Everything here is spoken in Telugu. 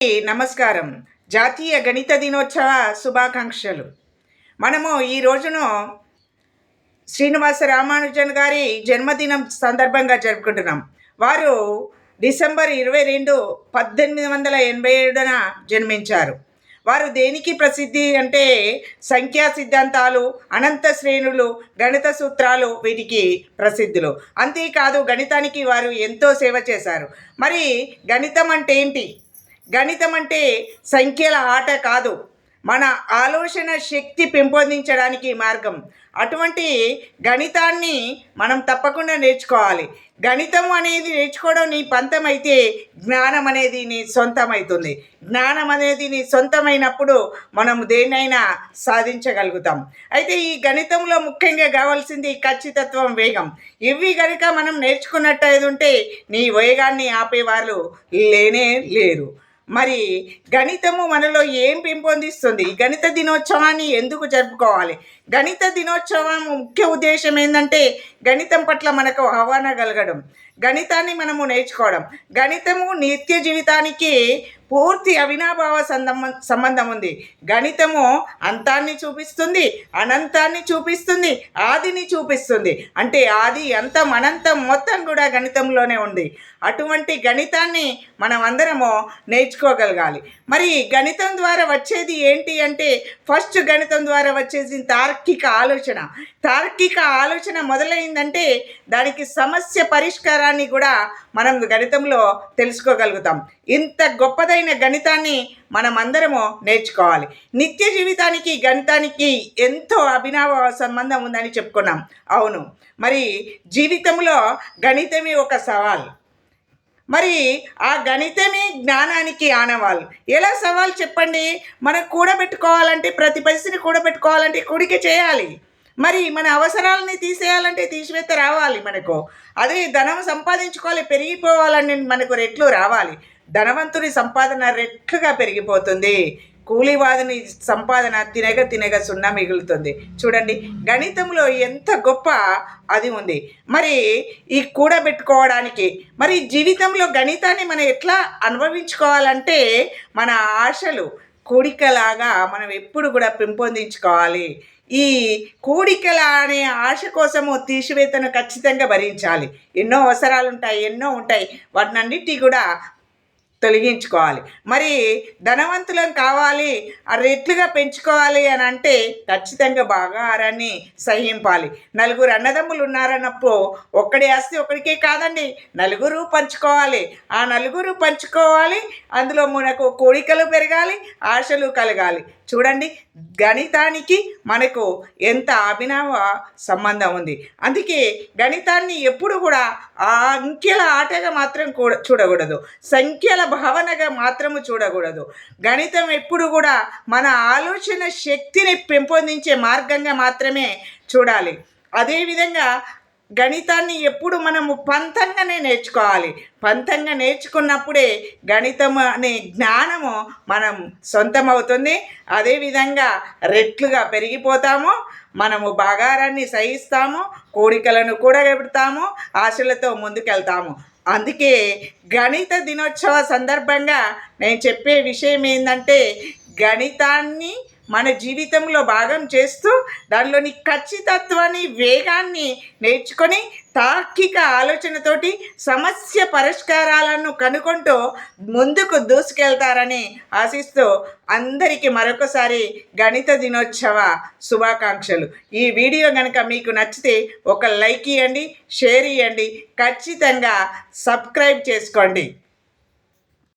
నమస్కారం. జాతీయ గణిత దినోత్సవ శుభాకాంక్షలు. మనము ఈ రోజును శ్రీనివాస రామానుజన్ గారి జన్మదినం సందర్భంగా జరుపుకుంటున్నాం. వారు డిసెంబర్ 22, 1887న జన్మించారు. వారు దేనికి ప్రసిద్ధి అంటే సంఖ్యా సిద్ధాంతాలు, అనంత శ్రేణులు, గణిత సూత్రాలు వీటికి ప్రసిద్ధులు. అంతేకాదు గణితానికి వారు ఎంతో సేవ చేశారు. మరి గణితం అంటే ఏంటి? గణితం అంటే సంఖ్యల ఆట కాదు, మన ఆలోచన శక్తి పెంపొందించడానికి మార్గం. అటువంటి గణితాన్ని మనం తప్పకుండా నేర్చుకోవాలి. గణితం అనేది నేర్చుకోవడం నీ పంతం అయితే జ్ఞానం అనేది నీ సొంతమవుతుంది. జ్ఞానం అనేది నీ సొంతమైనప్పుడు మనం దేన్నైనా సాధించగలుగుతాం. అయితే ఈ గణితంలో ముఖ్యంగా కావాల్సింది ఖచ్చితత్వం, వేగం. ఇవి కనుక మనం నేర్చుకున్నట్టు ఉంటే నీ వేగాన్ని ఆపేవాళ్ళు లేనే లేరు. మరి గణితము మనలో ఏం పెంపొందిస్తుంది? గణిత దినోత్సవాన్ని ఎందుకు జరుపుకోవాలి? గణిత దినోత్సవం ముఖ్య ఉద్దేశం ఏంటంటే గణితం పట్ల మనకు అవగాహన కలగడం, గణితాన్ని మనము నేర్చుకోవడం. గణితము నిత్య జీవితానికి పూర్తి అవినాభావ సంబంధం ఉంది. గణితము అంతాన్ని చూపిస్తుంది, అనంతాన్ని చూపిస్తుంది, ఆదిని చూపిస్తుంది. అంటే ఆది, అంతం, అనంతం మొత్తం కూడా గణితంలోనే ఉంది. అటువంటి గణితాన్ని మనం అందరము నేర్చుకోగలగాలి. మరి గణితం ద్వారా వచ్చేది ఏంటి అంటే ఫస్ట్ గణితం ద్వారా వచ్చేది తార్కిక ఆలోచన. తార్కిక ఆలోచన మొదలైందంటే దానికి సమస్య పరిష్కారాన్ని కూడా మనం గణితంలో తెలుసుకోగలుగుతాం. ఇంత గొప్పదైన గణితాన్ని మనం అందరము నేర్చుకోవాలి. నిత్య జీవితానికి గణితానికి ఎంతో అభినవ సంబంధం ఉందని చెప్పుకున్నాం. అవును, మరి జీవితంలో గణితమే ఒక సవాల్. మరి ఆ గణితమే జ్ఞానానికి ఆనవాళ్ళు. ఎలా సవాల్ చెప్పండి? మనం కూడబెట్టుకోవాలంటే, ప్రతి పైసని కూడబెట్టుకోవాలంటే కూడిక చేయాలి. మరి మన అవసరాలని తీసేయాలంటే తీసివేత రావాలి మనకు. అదే ధనం సంపాదించుకోవాలి, పెరిగిపోవాలని మనకు రెట్లు రావాలి. ధనవంతుని సంపాదన రెట్లుగా పెరిగిపోతుంది, కూలివాదుని సంపాదన తినగ తినగ సున్నా మిగులుతుంది. చూడండి, గణితంలో ఎంత గొప్ప అది ఉంది. మరి ఈ కూడబెట్టుకోవడానికి మరి జీవితంలో గణితాన్ని మనం ఎట్లా అనుభవించుకోవాలంటే మన ఆశలు కూడికలాగా మనం ఎప్పుడు కూడా పెంపొందించుకోవాలి. ఈ కూడికల అనే ఆశ కోసము తీసివేతను ఖచ్చితంగా భరించాలి. ఎన్నో అవసరాలు ఉంటాయి, ఎన్నో ఉంటాయి, వాటినన్నిటి కూడా తొలగించుకోవాలి. మరి ధనవంతులం కావాలి, ఆ రెట్లుగా పెంచుకోవాలి అని అంటే ఖచ్చితంగా బాగా ఆహారాన్ని సహింపాలి. నలుగురు అన్నదమ్ములు ఉన్నారన్నప్పుడు ఒక్కడి ఆస్తి ఒక్కడికే కాదండి, నలుగురు పంచుకోవాలి. ఆ నలుగురు పంచుకోవాలి, అందులో మనకు కోరికలు పెరగాలి, ఆశలు కలగాలి. చూడండి, గణితానికి మనకు ఎంత అభినవ సంబంధం ఉంది. అందుకే గణితాన్ని ఎప్పుడు కూడా ఆ అంకెల ఆటగా మాత్రం చూడకూడదు, సంఖ్యల భావనగా మాత్రము చూడకూడదు. గణితం ఎప్పుడు కూడా మన ఆలోచన శక్తిని పెంపొందించే మార్గంగా మాత్రమే చూడాలి. అదేవిధంగా గణితాన్ని ఎప్పుడు మనము పంతంగానే నేర్చుకోవాలి. పంతంగా నేర్చుకున్నప్పుడే గణితం అనే జ్ఞానము మనం సొంతమవుతుంది. అదేవిధంగా రెట్లుగా పెరిగిపోతాము, మనము బాగారాన్ని సహిస్తాము, కోరికలను కూడగెడతాము, ఆశలతో ముందుకెళ్తాము. అందుకే గణిత దినోత్సవ సందర్భంగా నేను చెప్పే విషయం ఏంటంటే గణితాన్ని మన జీవితంలో భాగం చేస్తూ దానిలోని ఖచ్చితత్వాన్ని, వేగాన్ని నేర్చుకొని తార్కిక ఆలోచనతోటి సమస్య పరిష్కారాలను కనుక్కుంటూ ముందుకు దూసుకెళ్తారని ఆశిస్తూ అందరికీ మరొకసారి గణిత దినోత్సవ శుభాకాంక్షలు. ఈ వీడియో కనుక మీకు నచ్చితే ఒక లైక్ ఇవ్వండి, షేర్ ఇవ్వండి, ఖచ్చితంగా సబ్స్క్రైబ్ చేసుకోండి.